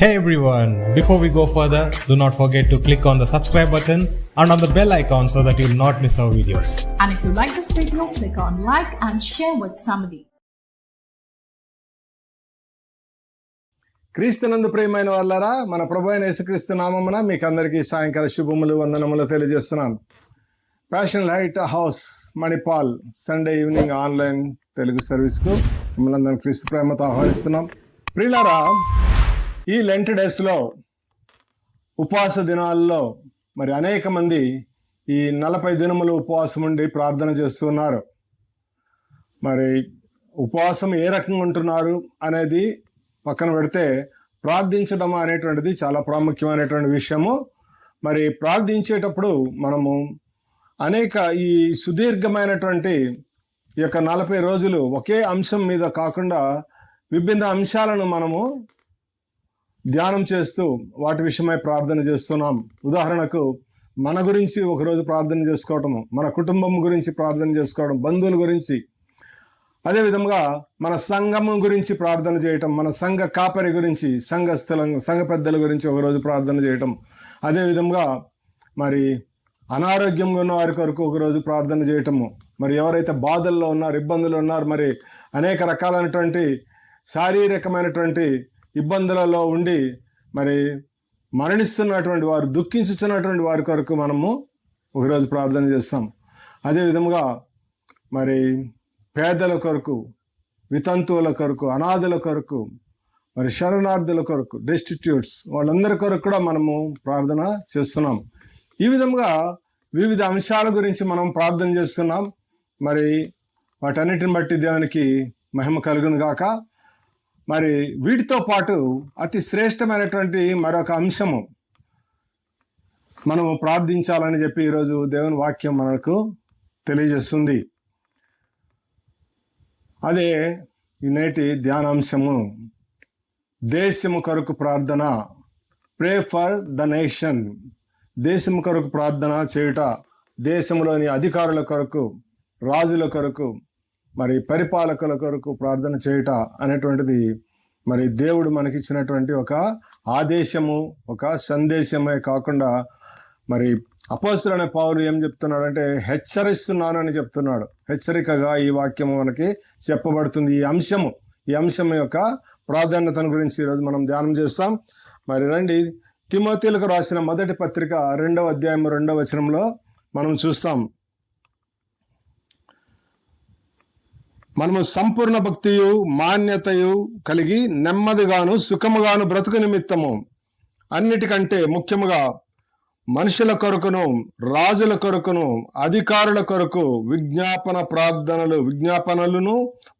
Hey everyone, before we go further, do not forget to click on the subscribe button and on the bell icon so that you will not miss our videos. And if you like this video, click on like and share with somebody. క్రీస్తునందు ప్రియమైన వాళ్ళారా, మన ప్రభువైన యేసుక్రీస్తు నామమున మీకు అందరికీ సాయంకాల శుభములు వందనములు తెలియజేస్తున్నాను. Passion light house Manipal Sunday evening online Telugu సర్వీస్కు మిమ్మల్ని అందరం క్రీస్తు ప్రేమతో ఆహ్వానిస్తున్నాం. ప్రియులారా, ఈ లెంట్ డేస్లో ఉపవాస దినాల్లో మరి అనేక మంది ఈ 40 దినములు ఉపవాసం ఉండి ప్రార్థన చేస్తున్నారు. మరి ఉపవాసం ఏ రకంగా ఉంటున్నారు అనేది పక్కన పెడితే ప్రార్థించడం అనేటువంటిది చాలా ప్రాముఖ్యమైనటువంటి విషయము. మరి ప్రార్థించేటప్పుడు మనము అనేక ఈ సుదీర్ఘమైనటువంటి ఈ యొక్క 40 రోజులు ఒకే అంశం మీద కాకుండా విభిన్న అంశాలను మనము ధ్యానం చేస్తూ వాటి విషయమై ప్రార్థన చేస్తున్నాం. ఉదాహరణకు మన గురించి ఒకరోజు ప్రార్థన చేసుకోవటము, మన కుటుంబం గురించి ప్రార్థన చేసుకోవడం, బంధువుల గురించి, అదేవిధంగా మన సంఘము గురించి ప్రార్థన చేయటం, మన సంఘ కాపరి గురించి, సంఘ పెద్దల గురించి ఒకరోజు ప్రార్థన చేయటం, అదేవిధంగా మరి అనారోగ్యంగా ఉన్న వారి కొరకు ఒకరోజు ప్రార్థన చేయటము, మరి ఎవరైతే బాధల్లో ఉన్నారు, ఇబ్బందులు ఉన్నారు, మరి అనేక రకాలైనటువంటి శారీరకమైనటువంటి ఇబ్బందులలో ఉండి మరి మరణిస్తున్నటువంటి వారు, దుఃఖించుతున్నటువంటి వారి కొరకు మనము ఒకరోజు ప్రార్థన చేస్తాం. అదేవిధంగా మరి పేదల కొరకు, వితంతువుల కొరకు, అనాథుల కొరకు, మరి శరణార్థుల కొరకు, డెస్టిట్యూట్స్, వాళ్ళందరి కొరకు కూడా మనము ప్రార్థన చేస్తున్నాం. ఈ విధంగా వివిధ అంశాల గురించి మనం ప్రార్థన చేస్తున్నాం. మరి వాటన్నిటిని బట్టి దేవునికి మహిమ కలుగును గాక. మరి వీటితో పాటు అతి శ్రేష్టమైనటువంటి మరొక అంశము మనము ప్రార్థించాలని చెప్పి ఈరోజు దేవుని వాక్యం మనకు తెలియజేస్తుంది. అదే ఈ నేటి ధ్యానాంశము, దేశము కొరకు ప్రార్థన. Pray for the nation. దేశము కొరకు ప్రార్థన చేయుట, దేశంలోని అధికారుల కొరకు, రాజుల కొరకు, మరి పరిపాలకుల కొరకు ప్రార్థన చేయుట అనేటువంటిది మరి దేవుడు మనకిచ్చినటువంటి ఒక ఆదేశము, ఒక సందేశమే కాకుండా మరి అపోస్తలుడైన పౌలు ఏం చెప్తున్నాడంటే హెచ్చరిస్తున్నానని చెప్తున్నాడు. హెచ్చరికగా ఈ వాక్యము మనకి చెప్పబడుతుంది. ఈ అంశం యొక్క ప్రాధాన్యతను గురించి ఈరోజు మనం ధ్యానం చేస్తాం. మరి రండి, తిమోతీలకు రాసిన మొదటి పత్రిక 2వ అధ్యాయం 2వ వచనంలో మనం చూస్తాం. మనము సంపూర్ణ భక్తియు మాన్యతయు కలిగి నెమ్మదిగాను సుఖముగాను బ్రతుకు నిమిత్తము అన్నిటికంటే ముఖ్యముగా మనుషుల కొరకును, రాజుల కొరకును, అధికారుల కొరకు విజ్ఞాపనలను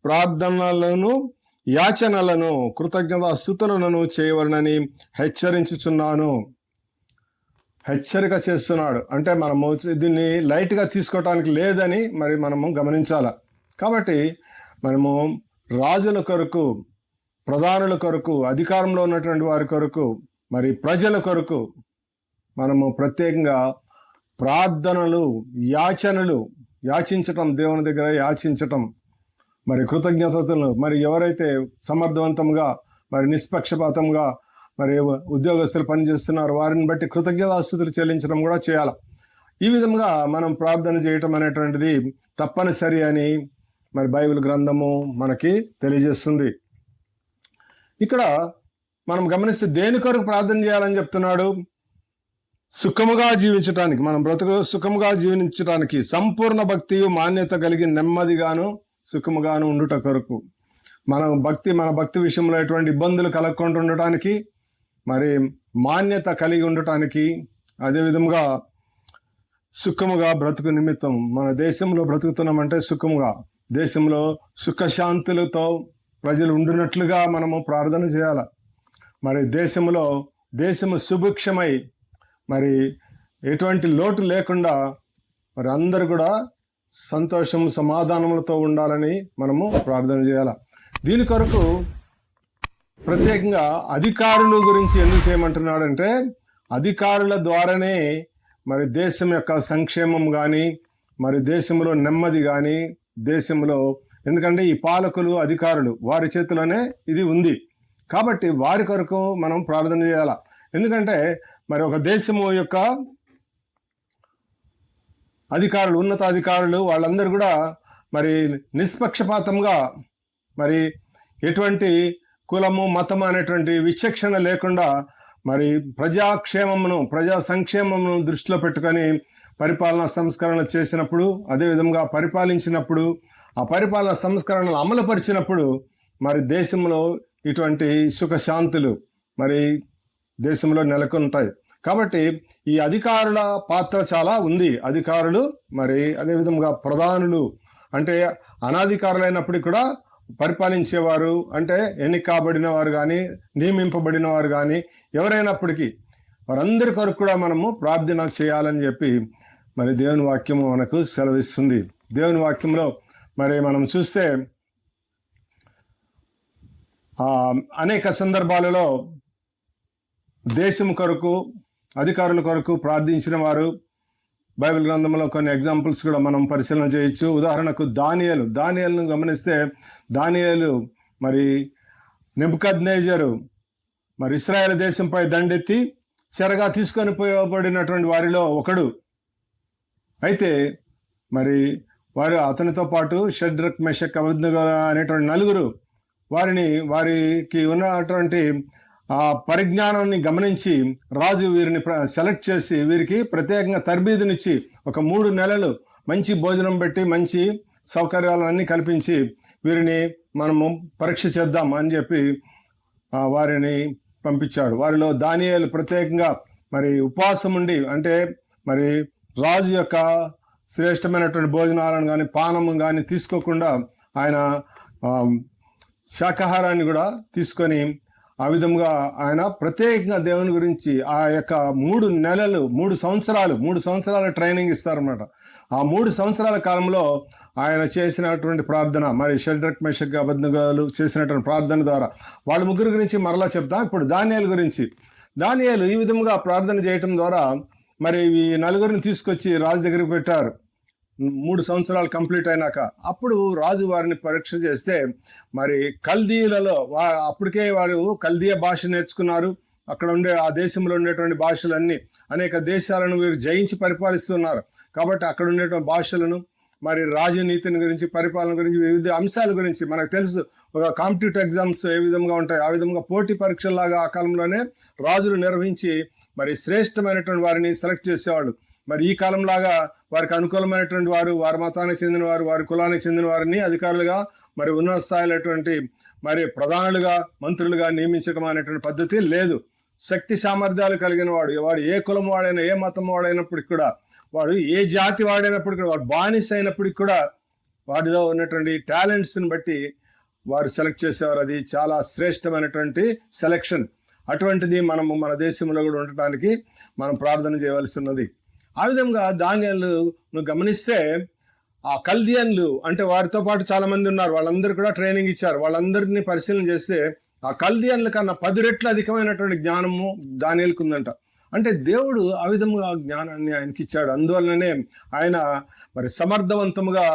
ప్రార్థనలను యాచనలను కృతజ్ఞతాస్తుతులను చేయవలనని హెచ్చరించుచున్నాను. హెచ్చరిక చేస్తున్నాడు. అంటే మనము దీన్ని లైట్గా తీసుకోవటానికి లేదని మరి మనము గమనించాలి. కాబట్టి మనము రాజుల కొరకు, ప్రధానుల కొరకు, అధికారంలో ఉన్నటువంటి వారి కొరకు, మరి ప్రజల కొరకు మనము ప్రత్యేకంగా ప్రార్థనలు, యాచించటం, దేవుని దగ్గర యాచించటం, మరి కృతజ్ఞతలు, మరి ఎవరైతే సమర్థవంతంగా మరి నిష్పక్షపాతంగా మరి ఉద్యోగస్తులు పనిచేస్తున్నారు వారిని బట్టి కృతజ్ఞతాస్తుతులు చెల్లించడం కూడా చేయాలి. ఈ విధంగా మనం ప్రార్థన చేయటం అనేటువంటిది తప్పనిసరి అని మరి బైబిల్ గ్రంథము మనకి తెలియజేస్తుంది. ఇక్కడ మనం గమనిస్తే దేని కొరకు ప్రార్థన చేయాలని చెప్తున్నాడు? సుఖముగా జీవించటానికి, మనం సుఖముగా జీవించటానికి, సంపూర్ణ భక్తియు మాన్యత కలిగి నెమ్మదిగాను సుఖముగాను ఉండుట కొరకు. మన భక్తి విషయంలో ఎటువంటి ఇబ్బందులు కలగకుండా ఉండటానికి, మరి మాన్యత కలిగి ఉండటానికి, అదేవిధంగా సుఖముగా బ్రతుకు నిమిత్తం. మన దేశంలో బ్రతుకుతున్నామంటే సుఖముగా, దేశంలో సుఖశాంతులతో ప్రజలు ఉండినట్లుగా మనము ప్రార్థన చేయాలి. మరి దేశము సుభిక్షమై మరి ఎటువంటి లోటు లేకుండా మరి అందరూ కూడా సంతోషం సమాధానములతో ఉండాలని మనము ప్రార్థన చేయాలి. దీని కొరకు ప్రత్యేకంగా అధికారుల గురించి ఎందుకు చేయమంటున్నాడంటే అధికారుల ద్వారానే మరి దేశం యొక్క సంక్షేమం కానీ, మరి దేశంలో నెమ్మది కానీ, దేశంలో ఎందుకంటే ఈ పాలకులు, అధికారులు వారి చేతిలోనే ఇది ఉంది. కాబట్టి వారి కొరకు మనం ప్రార్థన చేయాలి. ఎందుకంటే మరి ఒక దేశము యొక్క అధికారులు, ఉన్నత అధికారులు వాళ్ళందరూ కూడా మరి నిష్పక్షపాతంగా మరి ఎటువంటి కులము మతము అనేటువంటి విచక్షణ లేకుండా మరి ప్రజాక్షేమమును ప్రజా సంక్షేమమును దృష్టిలో పెట్టుకొని పరిపాలనా సంస్కరణ చేసినప్పుడు, అదేవిధంగా పరిపాలించినప్పుడు, ఆ పరిపాలనా సంస్కరణలు అమలుపరిచినప్పుడు మరి దేశంలో ఇటువంటి సుఖశాంతులు మరి దేశంలో నెలకొంటాయి. కాబట్టి ఈ అధికారుల పాత్ర చాలా ఉంది. అధికారులు మరి అదేవిధంగా ప్రధానులు అంటే అనాధికారులైనప్పటికీ కూడా పరిపాలించేవారు, అంటే ఎన్నిక కాబడిన వారు కానీ నియమింపబడిన వారు కానీ ఎవరైనప్పటికీ వారందరి కొరకు కూడా మనము ప్రార్థన చేయాలని చెప్పి మరి దేవుని వాక్యము మనకు సెలవిస్తుంది. దేవుని వాక్యంలో మరి మనం చూస్తే అనేక సందర్భాలలో దేశం కొరకు అధికారుల కొరకు ప్రార్థించిన వారు బైబిల్ గ్రంథంలో కొన్ని ఎగ్జాంపుల్స్ కూడా మనం పరిశీలన చేయొచ్చు. ఉదాహరణకు దానియేలును గమనిస్తే దానియేలు మరి నెబుకద్నెజరు మరి ఇశ్రాయేల్ దేశంపై దండెత్తి చెరగా తీసుకొని పోయబడినటువంటి వారిలో ఒకడు. అయితే మరి అతనితో పాటు షడ్రక్ మెషక్ అబేద్నెగో అనేటువంటి నలుగురు వారికి ఉన్నటువంటి ఆ పరిజ్ఞానాన్ని గమనించి రాజు వీరిని సెలెక్ట్ చేసి వీరికి ప్రత్యేకంగా తర్బీదునిచ్చి ఒక 3 నెలలు మంచి భోజనం పెట్టి మంచి సౌకర్యాలన్నీ కల్పించి వీరిని మనము పరీక్ష చేద్దాం అని చెప్పి వారిని పంపించాడు. వారిలో దానియేలు ప్రత్యేకంగా మరి ఉపవాసం ఉండి, అంటే మరి రాజు యొక్క శ్రేష్టమైనటువంటి భోజనాలను కానీ పానము కానీ తీసుకోకుండా ఆయన శాకాహారాన్ని కూడా తీసుకొని ఆ విధంగా ఆయన ప్రత్యేకంగా దేవుని గురించి ఆ యొక్క 3 సంవత్సరాల ట్రైనింగ్ ఇస్తారన్నమాట. ఆ 3 సంవత్సరాల కాలంలో ఆయన చేసినటువంటి ప్రార్థన, మరి షడ్రక్ మెషక్ అబేద్నెగోలు చేసినటువంటి ప్రార్థన ద్వారా వాళ్ళ ముగ్గురు గురించి మరలా చెప్తాం. ఇప్పుడు దానియేలు గురించి. దానియేలు ఈ విధంగా ప్రార్థన చేయటం ద్వారా మరి ఈ నలుగురిని తీసుకొచ్చి రాజు దగ్గరికి పెట్టారు. 3 సంవత్సరాలు కంప్లీట్ అయినాక అప్పుడు రాజు వారిని పరీక్ష చేస్తే మరి కల్దీలలో అప్పటికే వారు కల్దీయ భాష నేర్చుకున్నారు. అక్కడ ఆ దేశంలో ఉండేటువంటి భాషలన్నీ అనేక దేశాలను వీరు జయించి పరిపాలిస్తున్నారు. కాబట్టి అక్కడ ఉండేటువంటి భాషలను మరి రాజనీతిని గురించి, పరిపాలన గురించి, వివిధ అంశాల గురించి మనకు తెలుసు. ఒక కాంపిటేటివ్ ఎగ్జామ్స్ ఏ విధంగా ఉంటాయి ఆ విధంగా పోటీ పరీక్షల్లాగా ఆ కాలంలోనే రాజులు నిర్వహించి మరి శ్రేష్టమైనటువంటి వారిని సెలెక్ట్ చేసేవాళ్ళు. మరి ఈ కాలంలాగా వారికి అనుకూలమైనటువంటి వారు, వారి మతానికి చెందిన వారు, వారి కులానికి చెందిన వారిని అధికారులుగా మరి ఉన్నత స్థాయిలటువంటి మరి ప్రధానులుగా మంత్రులుగా నియమించడం అనేటువంటి పద్ధతి లేదు. శక్తి సామర్థ్యాలు కలిగిన వాడు ఏ కులం వాడైనా, ఏ మతం వాడైనప్పటికి కూడా, వాడు ఏ జాతి వాడైనప్పటికీ కూడా, వాడు బానిస అయినప్పటికి కూడా వాడిలో ఉన్నటువంటి టాలెంట్స్ని బట్టి వారు సెలెక్ట్ చేసేవారు. అది చాలా శ్రేష్టమైనటువంటి సెలెక్షన్. అటువంటిది మనము మన దేశంలో కూడా ఉండటానికి మనం ప్రార్థన చేయవలసి ఉన్నది. ఆ విధంగా దానియేలును గమనిస్తే ఆ కల్దియన్లు, అంటే వారితో పాటు చాలామంది ఉన్నారు, వాళ్ళందరూ కూడా ట్రైనింగ్ ఇచ్చారు. వాళ్ళందరినీ పరిశీలన చేస్తే ఆ కల్దియన్ల కన్నా 10 రెట్లు అధికమైనటువంటి జ్ఞానము దానియేలుకు ఉందంట. అంటే దేవుడు ఆ విధముగా జ్ఞానాన్ని ఆయనకి ఇచ్చాడు. అందువల్లనే ఆయన మరి సమర్థవంతముగా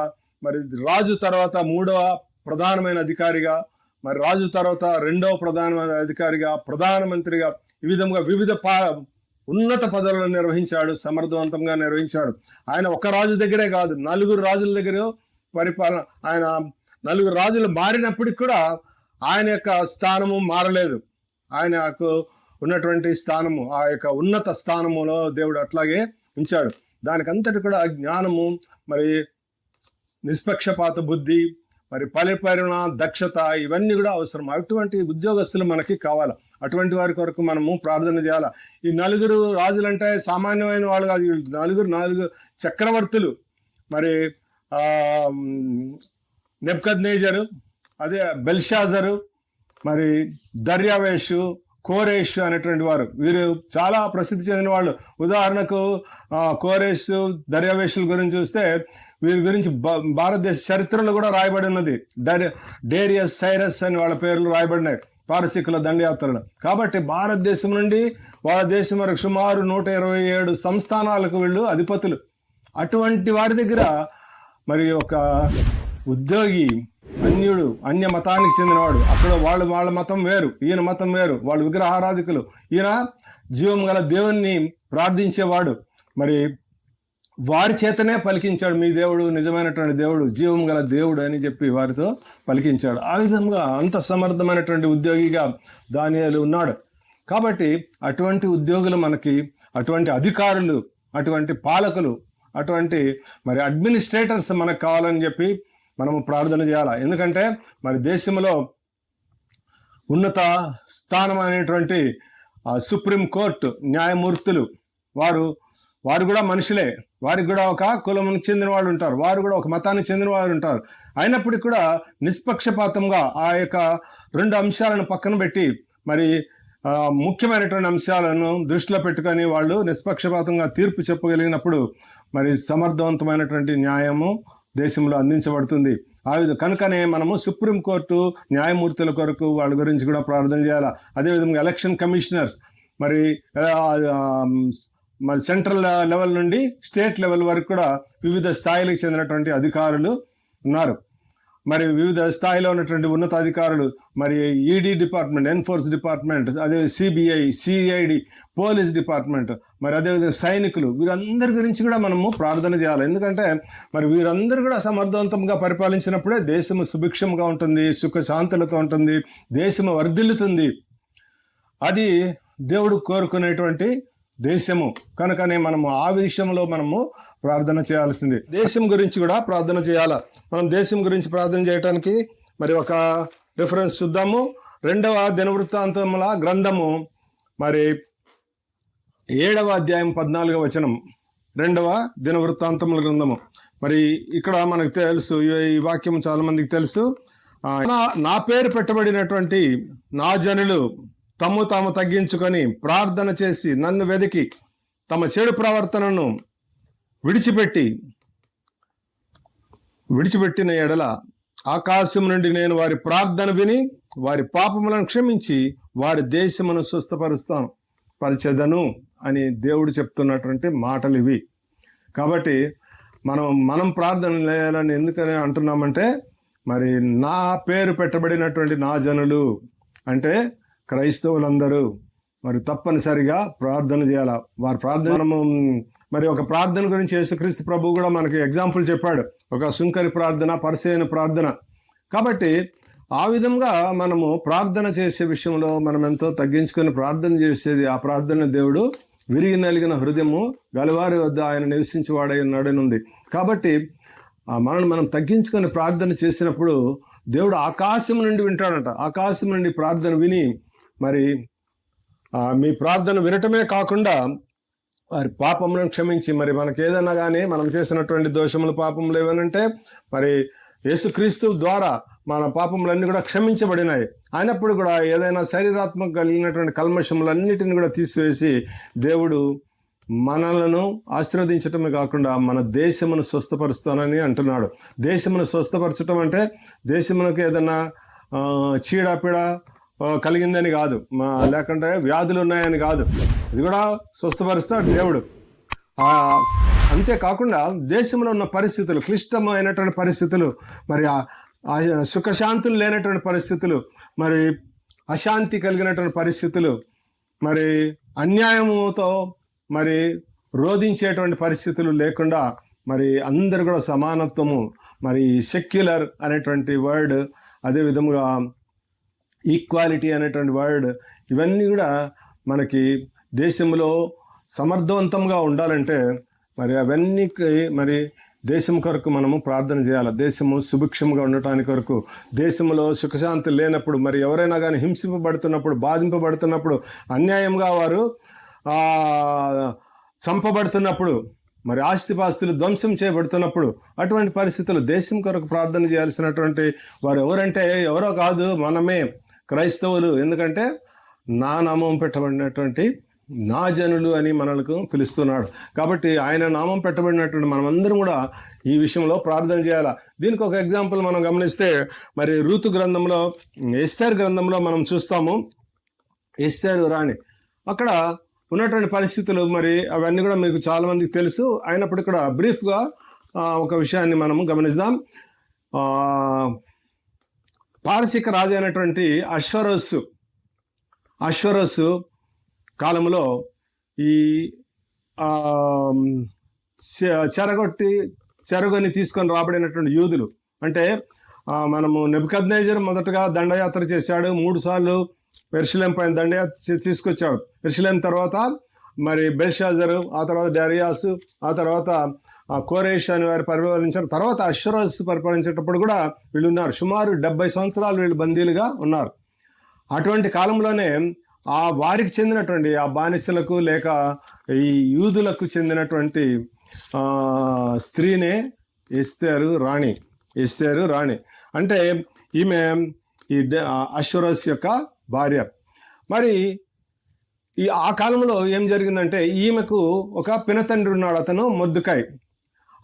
మరి రాజు తర్వాత 3వ ప్రధానమైన అధికారిగా, మరి రాజు తర్వాత 2వ ప్రధానమైన అధికారిగా, ప్రధానమంత్రిగా ఈ విధంగా వివిధ ఉన్నత పదవులను నిర్వహించాడు, సమర్థవంతంగా నిర్వహించాడు. ఆయన ఒక రాజు దగ్గరే కాదు, 4 రాజుల దగ్గర పరిపాలన. ఆయన 4 రాజులు మారినప్పటికి కూడా ఆయన యొక్క స్థానము మారలేదు. ఆయనకు ఉన్నటువంటి స్థానము, ఆ యొక్క ఉన్నత స్థానములో దేవుడు అట్లాగే ఉంచాడు. దానికంతటి కూడా జ్ఞానము, మరి నిష్పక్షపాత బుద్ధి, మరి పరిపాలన దక్షత, ఇవన్నీ కూడా అవసరం. అటువంటి ఉద్యోగస్తులు మనకి కావాలి. అటువంటి వారి కొరకు మనము ప్రార్థన చేయాలి. ఈ 4 రాజులంటే సామాన్యమైన వాళ్ళు కాదు. 4 చక్రవర్తులు, మరి నెబుకద్నెజరు, అదే బెల్షాజరు, మరి దర్యావేషు, కోరేష్ అనేటువంటి వారు, వీరు చాలా ప్రసిద్ధి చెందిన వాళ్ళు. ఉదాహరణకు కోరేష్, దర్యావేషుల గురించి చూస్తే వీరి గురించి భారతదేశ చరిత్రలో కూడా రాయబడి ఉన్నది. డేరియస్, సైరస్ అని వాళ్ళ పేర్లు రాయబడినాయి పారసీకుల దండయాత్రలు. కాబట్టి భారతదేశం నుండి వాళ్ళ దేశం వరకు సుమారు 127 సంస్థానాలకు వీళ్ళు అధిపతులు. అటువంటి వారి దగ్గర మరి ఒక ఉద్యోగి అన్యుడు, అన్య మతానికి చెందినవాడు. అక్కడ వాళ్ళ మతం వేరు, ఈయన మతం వేరు, వాళ్ళు విగ్రహారాధికులు. ఈయన జీవం గల దేవుణ్ణి ప్రార్థించేవాడు. మరి వారి చేతనే పలికించాడు, మీ దేవుడు నిజమైనటువంటి దేవుడు, జీవం గల దేవుడు అని చెప్పి వారితో పలికించాడు. ఆ విధంగా అంత సమర్థమైనటువంటి ఉద్యోగిగా దానియేలు ఉన్నాడు. కాబట్టి అటువంటి ఉద్యోగులు మనకి, అటువంటి అధికారులు, అటువంటి పాలకులు, అటువంటి మరి అడ్మినిస్ట్రేటర్స్ మనకు కావాలని చెప్పి మనము ప్రార్థన చేయాలి. ఎందుకంటే మరి దేశంలో ఉన్నత స్థానం అనేటువంటి సుప్రీం కోర్టు న్యాయమూర్తులు వారు కూడా మనుషులే. వారికి కూడా ఒక కులానికి చెందిన వాళ్ళు ఉంటారు, వారు కూడా ఒక మతానికి చెందిన వారు ఉంటారు. అయినప్పటికీ కూడా నిష్పక్షపాతంగా ఆ యొక్క రెండు అంశాలను పక్కన పెట్టి మరి ముఖ్యమైనటువంటి అంశాలను దృష్టిలో పెట్టుకొని వాళ్ళు నిష్పక్షపాతంగా తీర్పు చెప్పగలిగినప్పుడు మరి సమర్థవంతమైనటువంటి న్యాయము దేశంలో అందించబడుతుంది. ఆ విధంగా కనుకనే మనము సుప్రీంకోర్టు న్యాయమూర్తుల కొరకు వాళ్ళ గురించి కూడా ప్రార్థన చేయాలి. అదేవిధంగా ఎలక్షన్ కమిషనర్స్ మరి సెంట్రల్ లెవెల్ నుండి స్టేట్ లెవెల్ వరకు కూడా వివిధ స్థాయిలకు చెందినటువంటి అధికారులు ఉన్నారు. మరి వివిధ స్థాయిలో ఉన్నటువంటి ఉన్నత అధికారులు, మరి ఈడీ డిపార్ట్మెంట్, ఎన్ఫోర్స్ డిపార్ట్మెంట్, అదే సిబిఐ, సిఐడి, పోలీస్ డిపార్ట్మెంట్, మరి అదేవిధంగా సైనికులు, వీరందరి గురించి కూడా మనము ప్రార్థన చేయాలి. ఎందుకంటే మరి వీరందరూ కూడా సమర్థవంతంగా పరిపాలించినప్పుడే దేశము సుభిక్షంగా ఉంటుంది, సుఖశాంతులతో ఉంటుంది, దేశము వర్ధిల్లుతుంది. అది దేవుడు కోరుకునేటువంటి దేశము. కనుకనే మనము ఆ విషయంలో మనము ప్రార్థన చేయాల్సింది. దేశం గురించి కూడా ప్రార్థన చేయాలి. మనం దేశం గురించి ప్రార్థన చేయడానికి మరి ఒక రిఫరెన్స్ చూద్దాము. 2వ దినవృత్తాంతముల గ్రంథము మరి 7వ అధ్యాయం 14వ వచనం. 2వ దినవృత్తాంతముల గ్రంథము. మరి ఇక్కడ మనకు తెలుసు, ఈ వాక్యం చాలా మందికి తెలుసు. నా పేరు పెట్టబడినటువంటి నా జనులు తాము తగ్గించుకొని ప్రార్థన చేసి నన్ను వెదికి తమ చెడు ప్రవర్తనను విడిచిపెట్టిన ఎడల ఆకాశం నుండి నేను వారి ప్రార్థన విని వారి పాపములను క్షమించి వారి దేశమును స్వస్థపరుచెదను అని దేవుడు చెప్తున్నటువంటి మాటలు ఇవి. కాబట్టి మనం ప్రార్థన చేయాలని ఎందుకని అంటున్నామంటే, మరి నా పేరు పెట్టబడినటువంటి నా జనులు అంటే క్రైస్తవులందరూ మరి తప్పనిసరిగా ప్రార్థన చేయాలి. వారి ప్రార్థన మనము మరి ఒక ప్రార్థన గురించి యేసుక్రీస్తు ప్రభువు కూడా మనకి ఎగ్జాంపుల్ చెప్పాడు, ఒక సుంకరి ప్రార్థన, పరిసేయన ప్రార్థన. కాబట్టి ఆ విధంగా మనము ప్రార్థన చేసే విషయంలో మనం ఎంతో తగ్గించుకొని ప్రార్థన చేసేది. ఆ ప్రార్థన దేవుడు విరిగి నలిగిన హృదయము గలవారి వద్ద ఆయన నివసించేవాడై ఉన్నాడని ఉంది. కాబట్టి మనం తగ్గించుకొని ప్రార్థన చేసినప్పుడు దేవుడు ఆకాశం నుండి వింటాడట. ఆకాశం నుండి ప్రార్థన విని మరి మీ ప్రార్థన వినటమే కాకుండా వారి పాపములను క్షమించి, మరి మనకి ఏదైనా కానీ మనం చేసినటువంటి దోషములు, పాపములు ఏమనంటే మరి యేసుక్రీస్తు ద్వారా మన పాపములన్నీ కూడా క్షమించబడినాయి. అయినప్పుడు కూడా ఏదైనా శరీరాత్మక కలిగినటువంటి కల్మషములన్నిటిని కూడా తీసివేసి దేవుడు మనలను ఆశీర్వదించటమే కాకుండా మన దేశమును స్వస్థపరుస్తానని అంటున్నాడు. దేశమును స్వస్థపరచటం అంటే దేశమునకు ఏదైనా చీడపీడ కలిగిందని కాదు, లేకుంటే వ్యాధులు ఉన్నాయని కాదు, ఇది కూడా స్వస్థపరుస్తాడు దేవుడు. అంతేకాకుండా దేశంలో ఉన్న పరిస్థితులు, క్లిష్టమైనటువంటి పరిస్థితులు, మరి సుఖశాంతులు లేనటువంటి పరిస్థితులు, మరి అశాంతి కలిగినటువంటి పరిస్థితులు, మరి అన్యాయముతో మరి రోధించేటువంటి పరిస్థితులు లేకుండా మరి అందరు కూడా సమానత్వము, మరి సెక్యులర్ అనేటువంటి వర్డ్, అదేవిధముగా ఈక్వాలిటీ అనేటువంటి వర్డ్, ఇవన్నీ కూడా మనకి దేశంలో సమర్థవంతంగా ఉండాలంటే మరి అవన్నీ మరి దేశం కొరకు మనము ప్రార్థన చేయాలి. దేశము సుభిక్షంగా ఉండటానికి కొరకు, దేశంలో సుఖశాంతి లేనప్పుడు, మరి ఎవరైనా కానీ హింసింపబడుతున్నప్పుడు, బాధింపబడుతున్నప్పుడు, అన్యాయంగా వారు చంపబడుతున్నప్పుడు, మరి ఆస్తిపాస్తులు ధ్వంసం చేయబడుతున్నప్పుడు, అటువంటి పరిస్థితులు దేశం కొరకు ప్రార్థన చేయాల్సినటువంటి వారు ఎవరంటే ఎవరో కాదు, మనమే క్రైస్తవులు. ఎందుకంటే నా నామం పెట్టబడినటువంటి నా జనులు అని మనకు పిలుస్తున్నాడు. కాబట్టి ఆయన నామం పెట్టబడినటువంటి మనమందరం కూడా ఈ విషయంలో ప్రార్థన చేయాలి. దీనికి ఒక ఎగ్జాంపుల్ మనం గమనిస్తే, మరి రూతు గ్రంథంలో, ఎస్తేరు గ్రంథంలో మనం చూస్తాము. ఎస్తేరు రాణి, అక్కడ ఉన్నటువంటి పరిస్థితులు మరి అవన్నీ కూడా మీకు చాలామందికి తెలుసు. అయినప్పటికీ కూడా బ్రీఫ్గా ఒక విషయాన్ని మనము గమనిద్దాం. పారసిక రాజు అయినటువంటి అశ్వరోసు కాలంలో ఈ చెరగొని తీసుకొని రాబడినటువంటి యూదులు, అంటే మనము నెబుకద్నెజర్ మొదటగా దండయాత్ర చేశాడు, 3 సార్లు యెరూషలేం పైన దండయాత్ర తీసుకొచ్చాడు. యెరూషలేం తర్వాత మరి బెల్షాజరు, ఆ తర్వాత డారియాసు, ఆ తర్వాత కోరేష్ అని వారు పరిపాలించారు. తర్వాత అశ్వరోసు పరిపాలించేటప్పుడు కూడా వీళ్ళు ఉన్నారు. సుమారు 70 సంవత్సరాలు వీళ్ళు బందీలుగా ఉన్నారు. అటువంటి కాలంలోనే వారికి చెందినటువంటి ఆ బానిసలకు లేక ఈ యూదులకు చెందినటువంటి స్త్రీనే ఎస్తేరు రాణి. అంటే ఈమె ఈ అశ్వరోసు యొక్క భార్య. మరి ఆ కాలంలో ఏం జరిగిందంటే ఈమెకు ఒక పినతండ్రి ఉన్నాడు, అతను మొర్దెకై.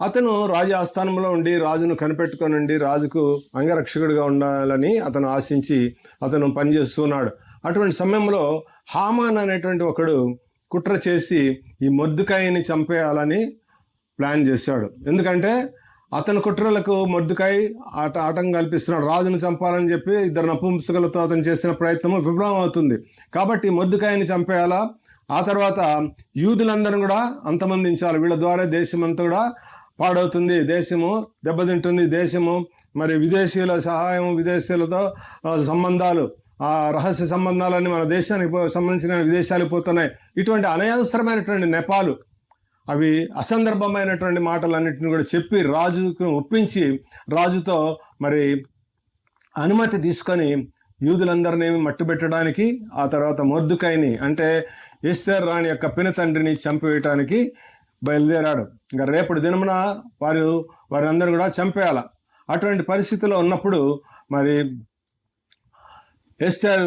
అతను రాజు ఆస్థానంలో ఉండి రాజును కనిపెట్టుకొని ఉండి రాజుకు అంగరక్షకుడిగా ఉండాలని అతను ఆశించి అతను పనిచేస్తున్నాడు. అటువంటి సమయంలో హామాన్ అనేటువంటి ఒకడు కుట్ర చేసి ఈ మొర్దెకైని చంపేయాలని ప్లాన్ చేశాడు. ఎందుకంటే అతని కుట్రలకు మొర్దెకై ఆటంకం కల్పిస్తున్నాడు. రాజును చంపాలని చెప్పి 2 నపుంసకులతో అతను చేసిన ప్రయత్నము విఫలం అవుతుంది. కాబట్టి మొర్దెకైని చంపేయాలా, ఆ తర్వాత యూదులందరూ కూడా అంతమందించాలి. వీళ్ళ ద్వారా దేశం అంతా కూడా పాడవుతుంది, దేశము దెబ్బతింటుంది. దేశము మరి విదేశీయుల సహాయం, విదేశీయులతో సంబంధాలు, ఆ రహస్య సంబంధాలన్నీ మన దేశానికి సంబంధించిన విదేశాలకు పోతున్నాయి. ఇటువంటి అనవసరమైనటువంటి నెపాలు, అవి అసందర్భమైనటువంటి మాటలన్నింటిని కూడా చెప్పి రాజుకు ఒప్పించి రాజుతో మరి అనుమతి తీసుకొని యూదులందరినీ మట్టుబెట్టడానికి, ఆ తర్వాత మొర్దెకైని అంటే ఎస్తేర్ రాణి యొక్క పినతండ్రిని చంపివేయటానికి బయలుదేరాడు. ఇంకా రేపటి దినమున వారందరూ కూడా చంపేయాల. అటువంటి పరిస్థితిలో ఉన్నప్పుడు మరి ఎస్తేర్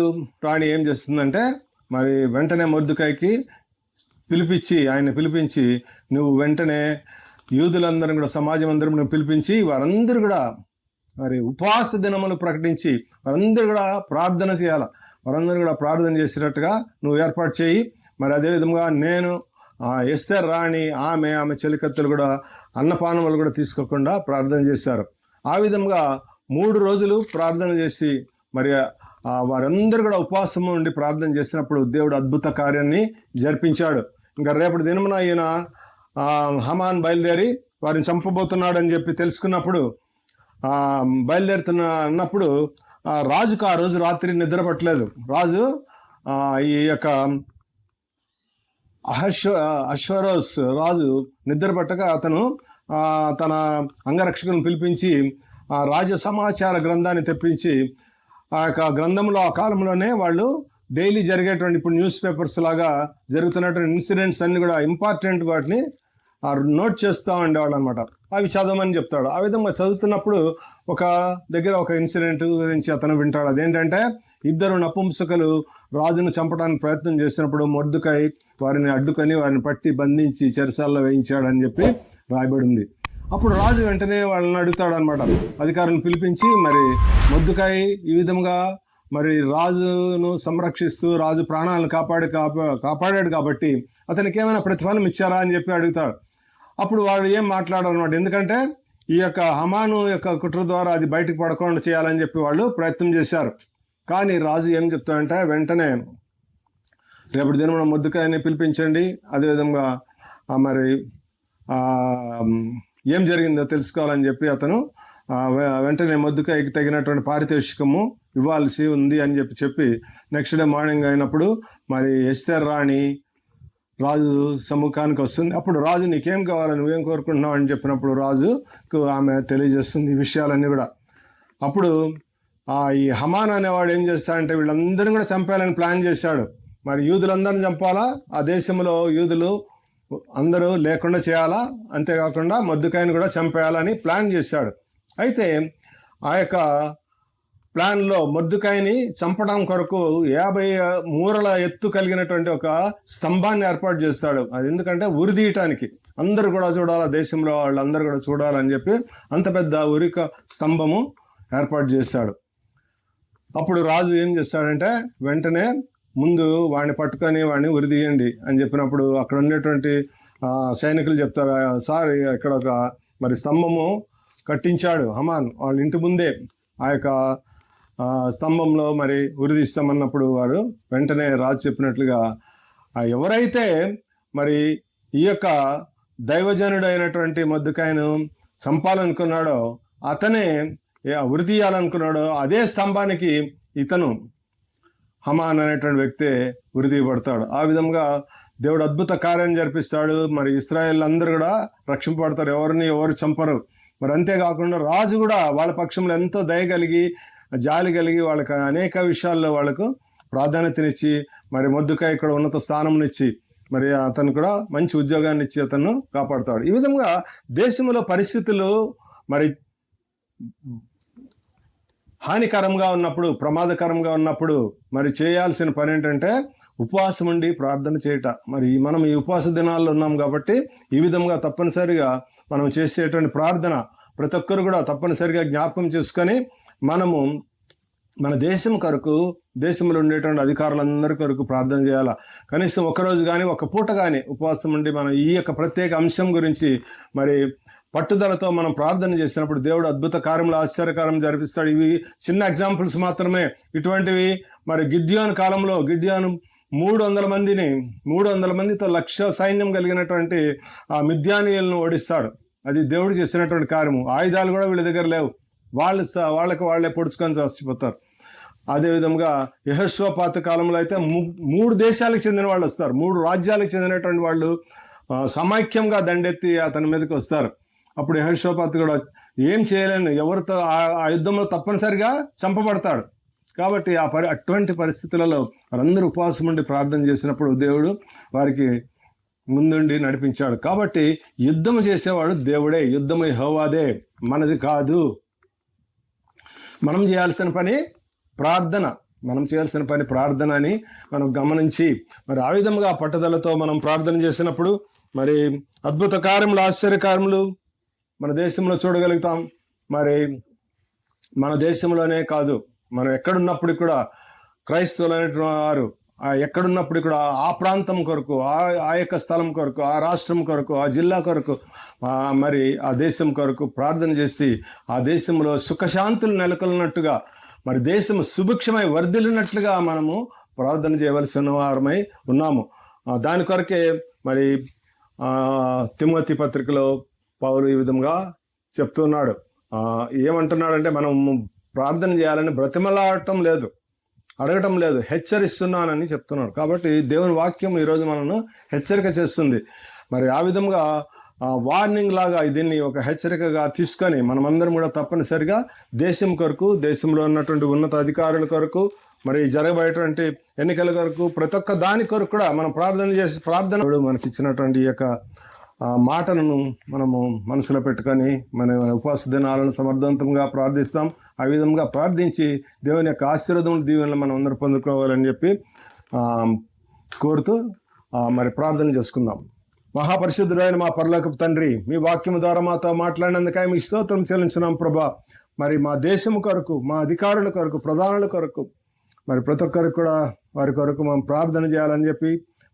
రాణి ఏం చేస్తుందంటే మరి వెంటనే మొర్దెకైకి పిలిపించి నువ్వు వెంటనే యూదులందరూ కూడా సమాజం అందరూ నువ్వు పిలిపించి వారందరూ కూడా మరి ఉపవాస దినములు ప్రకటించి వారందరూ కూడా ప్రార్థన చేయాలి. వారందరూ కూడా ప్రార్థన చేసేటట్టుగా నువ్వు ఏర్పాటు చేయి. మరి అదేవిధంగా నేను ఎస్తేర్ రాణి ఆమె చెలికత్తెలు కూడా అన్నపానములు కూడా తీసుకోకుండా ప్రార్థన చేశారు. ఆ విధంగా 3 రోజులు ప్రార్థన చేసి మరి వారందరూ కూడా ఉపవాసము ఉండి ప్రార్థన చేసినప్పుడు దేవుడు అద్భుత కార్యాన్ని జరిపించాడు. ఇంకా రేపటి దినమున ఈయన హమాన్ బయలుదేరి వారిని చంపబోతున్నాడని చెప్పి తెలుసుకున్నప్పుడు అన్నప్పుడు రాజుకు ఆ రోజు రాత్రి నిద్ర పట్టలేదు. రాజు ఈ యొక్క అశ్వరోస్ రాజు నిద్ర పట్టక అతను తన అంగరక్షకులను పిలిపించి రాజ సమాచార గ్రంథాన్ని తెప్పించి ఆ యొక్క గ్రంథంలో ఆ కాలంలోనే వాళ్ళు డైలీ జరిగేటువంటి ఇప్పుడు న్యూస్ పేపర్స్ లాగా జరుగుతున్నటువంటి ఇన్సిడెంట్స్ అన్ని కూడా ఇంపార్టెంట్ వాటిని నోట్ చేస్తూ ఉండేవాళ్ళు అనమాట. అవి చదవమని చెప్తాడు. ఆ విధంగా చదువుతున్నప్పుడు ఒక ఇన్సిడెంట్ గురించి అతను వింటాడు. అదేంటంటే 2 నపుంసకులు రాజును చంపడానికి ప్రయత్నం చేసినప్పుడు మొర్దెకై వారిని అడ్డుకొని వారిని పట్టి బంధించి చెరసాల్లో వేయించాడని చెప్పి రాయబడి ఉంది. అప్పుడు రాజు వెంటనే వాళ్ళని అడుగుతాడు అనమాట, అధికారులను పిలిపించి మరి మొర్దెకై ఈ విధంగా మరి రాజును సంరక్షిస్తూ రాజు ప్రాణాలను కాపాడాడు కాబట్టి అతనికి ఏమైనా ప్రతిఫలం ఇచ్చారా అని చెప్పి అడుగుతాడు. అప్పుడు వాడు ఏం మాట్లాడాలన్నమాట. ఎందుకంటే ఈ యొక్క హమాను యొక్క కుట్ర ద్వారా అది బయటకు పడకుండా చేయాలని చెప్పి వాళ్ళు ప్రయత్నం చేశారు. కానీ రాజు ఏం చెప్తాడంటే వెంటనే రేపటి దినమున మొర్దెకైని పిలిపించండి, అదేవిధంగా మరి ఏం జరిగిందో తెలుసుకోవాలని చెప్పి అతను వెంటనే మొర్దెకైకి తగినటువంటి పారితోషికము ఇవ్వాల్సి ఉంది అని చెప్పి నెక్స్ట్ డే మార్నింగ్ అయినప్పుడు మరి ఎస్తేర్ రాణి రాజు సముఖానికి వస్తుంది. అప్పుడు రాజు నీకేం కావాలి, నువ్వేం కోరుకుంటున్నావు అని చెప్పినప్పుడు రాజుకు ఆమె తెలియజేస్తుంది ఈ విషయాలన్నీ కూడా. అప్పుడు ఈ హమాన్ అనేవాడు ఏం చేస్తాడంటే వీళ్ళందరినీ కూడా చంపేయాలని ప్లాన్ చేశాడు. మరి యూదులందరినీ చంపాలా, ఆ దేశంలో యూదులు అందరూ లేకుండా చేయాలా, అంతేకాకుండా మొర్దెకైని కూడా చంపేయాలని ప్లాన్ చేశాడు. అయితే ఆ యొక్క ప్లాన్లో మొర్దెకైని చంపడం కొరకు 50 మూరల ఎత్తు కలిగినటువంటి ఒక స్తంభాన్ని ఏర్పాటు చేస్తాడు. అది ఎందుకంటే ఉరిదీయటానికి అందరూ కూడా చూడాలా, దేశంలో వాళ్ళందరూ కూడా చూడాలని చెప్పి అంత పెద్ద ఉరిక స్తంభము ఏర్పాటు చేశాడు. అప్పుడు రాజు ఏం చేస్తాడంటే వెంటనే ముందు వాడిని పట్టుకొని వాడిని ఉరిదీయండి అని చెప్పినప్పుడు అక్కడ ఉండేటువంటి సైనికులు చెప్తారు, సార్ ఇక్కడ ఒక మరి స్తంభము కట్టించాడు హమాన్ వాళ్ళ ఇంటి ముందే, ఆ యొక్క స్తంభంలో మరి ఉరిదీస్తామన్నప్పుడు వారు వెంటనే రాజు చెప్పినట్లుగా ఎవరైతే మరి ఈ యొక్క దైవజనుడైనటువంటి మొర్దెఖాయిను చంపాలనుకున్నాడో, అతనే ఉరిదీయాలనుకున్నాడో అదే స్తంభానికి ఇతను హమాన్ అనేటువంటి వ్యక్తే ఉరిదీయబడతాడు. ఆ విధంగా దేవుడు అద్భుత కార్యం జరిపిస్తాడు. మరి ఇశ్రాయేల్ అందరూ కూడా రక్షింపబడతారు, ఎవరు చంపరు. మరి అంతేకాకుండా రాజు కూడా వాళ్ళ పక్షంలో ఎంతో దయ కలిగి జాలి కలిగి వాళ్ళకి అనేక విషయాల్లో వాళ్ళకు ప్రాధాన్యతనిచ్చి మరి మొర్దెఖాయి ఇక్కడ ఉన్నత స్థానంనిచ్చి మరి అతను కూడా మంచి ఉద్యోగాన్ని ఇచ్చి అతను కాపాడుతాడు. ఈ విధంగా దేశంలో పరిస్థితులు మరి హానికరంగా ఉన్నప్పుడు, ప్రమాదకరంగా ఉన్నప్పుడు మరి చేయాల్సిన పని ఏంటంటే ఉపవాసం ఉండి ప్రార్థన చేయట. మరి మనం ఈ ఉపవాస దినాల్లో ఉన్నాం కాబట్టి ఈ విధంగా తప్పనిసరిగా మనం చేసేటువంటి ప్రార్థన ప్రతి ఒక్కరు కూడా తప్పనిసరిగా జ్ఞాపకం చేసుకొని మనము మన దేశం కొరకు, దేశంలో ఉండేటువంటి అధికారులందరి కొరకు ప్రార్థన చేయాలా. కనీసం ఒకరోజు కానీ ఒక పూట కానీ ఉపవాసం ఉండి మనం ఈ యొక్క ప్రత్యేక అంశం గురించి మరి పట్టుదలతో మనం ప్రార్థన చేసినప్పుడు దేవుడు అద్భుత కార్యములు, ఆశ్చర్యకారం జరిపిస్తాడు. ఇవి చిన్న ఎగ్జాంపుల్స్ మాత్రమే. ఇటువంటివి మరి గిద్యోను కాలంలో గిద్యోను 300 మందితో 1,00,000 సైన్యం కలిగినటువంటి ఆ మిద్యానీయులను ఓడిస్తాడు. అది దేవుడు చేసినటువంటి కార్యము. ఆయుధాలు కూడా వీళ్ళ దగ్గర లేవు, వాళ్ళకి వాళ్ళే పొడుచుకొని చచ్చిపోతారు. అదేవిధంగా యెహోషువపాతు కాలంలో అయితే 3 దేశాలకు చెందిన వాళ్ళు వస్తారు, 3 రాజ్యాలకు చెందినటువంటి వాళ్ళు సమైక్యంగా దండెత్తి అతని మీదకి వస్తారు. అప్పుడు యెహోషువపాతు కూడా ఏం చేయలేను, ఎవరితో ఆ యుద్ధంలో తప్పనిసరిగా చంపబడతాడు. కాబట్టి అటువంటి పరిస్థితులలో వారందరూ ఉపవాసం ఉండి ప్రార్థన చేసినప్పుడు దేవుడు వారికి ముందుండి నడిపించాడు. కాబట్టి యుద్ధం చేసేవాడు దేవుడే, యుద్ధం యెహోవాదే, మనది కాదు. మనం చేయాల్సిన పని ప్రార్థన అని మనం గమనించి మరి ఆ విధంగా పట్టుదలతో మనం ప్రార్థన చేసినప్పుడు మరి అద్భుత కార్యములు, ఆశ్చర్యకార్యములు మన దేశంలో చూడగలుగుతాం. మరి మన దేశంలోనే కాదు, మనం ఎక్కడున్నప్పుడు కూడా క్రైస్తవులు అనేటువంటి వారు ఎక్కడున్నప్పుడు కూడా ఆ ప్రాంతం కొరకు, ఆ యొక్క స్థలం కొరకు, ఆ రాష్ట్రం కొరకు, ఆ జిల్లా కొరకు, మరి ఆ దేశం కొరకు ప్రార్థన చేసి ఆ దేశంలో సుఖశాంతులు నెలకొల్లినట్టుగా, మరి దేశం సుభిక్షమై వర్ధిల్లినట్లుగా మనము ప్రార్థన చేయవలసిన వారమై ఉన్నాము. దాని కొరకే మరి తిమోతి పత్రికలో పౌలు ఈ విధంగా చెప్తున్నాడు. ఏమంటున్నాడంటే మనం ప్రార్థన చేయాలని బ్రతిమలాడటం లేదు, అడగటం లేదు, హెచ్చరిస్తున్నానని చెప్తున్నాడు. కాబట్టి దేవుని వాక్యం ఈరోజు మనను హెచ్చరిక చేస్తుంది. మరి ఆ విధంగా వార్నింగ్ లాగా దీన్ని ఒక హెచ్చరికగా తీసుకొని మనమందరం కూడా తప్పనిసరిగా దేశం కొరకు, దేశంలో ఉన్నటువంటి ఉన్నత అధికారుల కొరకు, మరి జరగబోయేటువంటి ఎన్నికల కొరకు, ప్రతి ఒక్క దాని కొరకు కూడా మనం ప్రార్థన మనకి ఇచ్చినటువంటి ఈ యొక్క మాటలను మనము మనసులో పెట్టుకొని మన ఉపవాస దినాలను సమర్థవంతంగా ప్రార్థిస్తాం. ఆ విధంగా ప్రార్థించి దేవుని యొక్క ఆశీర్వాదం, దీవెనలు మనం అందరూ పొందుకోవాలని చెప్పి కోరుతూ మరి ప్రార్థన చేసుకుందాం. మహాపరిశుద్ధుడైన మా పరలోకపు తండ్రి, మీ వాక్యము ద్వారా మాతో మాట్లాడినందుకై మీ స్తోత్రం చెల్లించున్నాం ప్రభా. మరి మా దేశం కొరకు, మా అధికారుల కొరకు, ప్రధానుల కొరకు, మరి ప్రతి ఒక్కరికి కూడా వారి కొరకు మనం ప్రార్థన చేయాలని చెప్పి,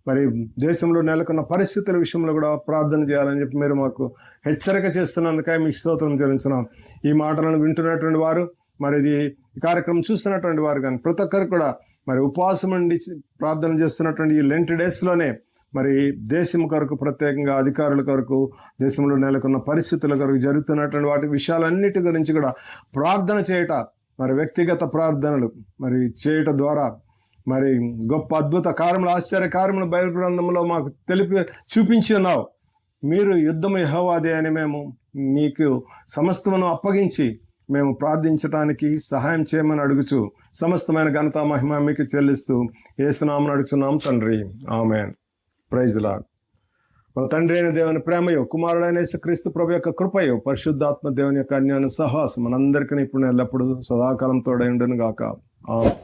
మరి దేశంలో నెలకొన్న పరిస్థితుల విషయంలో కూడా ప్రార్థన చేయాలని చెప్పి మీరు మాకు హెచ్చరిక చేస్తున్నందుకై మీకు స్తోత్రం చెల్లించున్నాం. ఈ మాటలను వింటున్నటువంటి వారు, మరి ఇది ఈ కార్యక్రమం చూస్తున్నటువంటి వారు కానీ ప్రతి ఒక్కరు కూడా మరి ఉపవాసం ఉండి ప్రార్థన చేస్తున్నటువంటి ఈ లెంట్ డేస్లోనే మరి దేశం కొరకు, ప్రత్యేకంగా అధికారుల కొరకు, దేశంలో నెలకొన్న పరిస్థితుల కొరకు జరుగుతున్నటువంటి వాటి విషయాలన్నిటి గురించి కూడా ప్రార్థన చేయట, మరి వ్యక్తిగత ప్రార్థనలు మరి చేయట ద్వారా మరి గొప్ప అద్భుత కార్యములు, ఆశ్చర్య కార్యములు బైబిల్ గ్రంథంలో మాకు చూపించి ఉన్నావు. మీరు యుద్ధము యెహోవాదే అని మేము మీకు సమస్తమును అప్పగించి మేము ప్రార్థించడానికి సహాయం చేయమని అడుగుచు సమస్తమైన ఘనత, మహిమ మీకు చెల్లిస్తూ యేసునామమున అడుగుచున్నాం తండ్రి, ఆమేన్. Praise lord. మన తండ్రి అయిన దేవుని ప్రేమయో, కుమారుడైన యేసుక్రీస్తు ప్రభు యొక్క కృపయో, పరిశుద్ధాత్మ దేవుని యొక్క అన్యోన్య సహవాసం మనందరికీ ఇప్పుడు ఎల్లప్పుడూ సదాకాలం తోడై ఉండును గాక. ఆమేన్.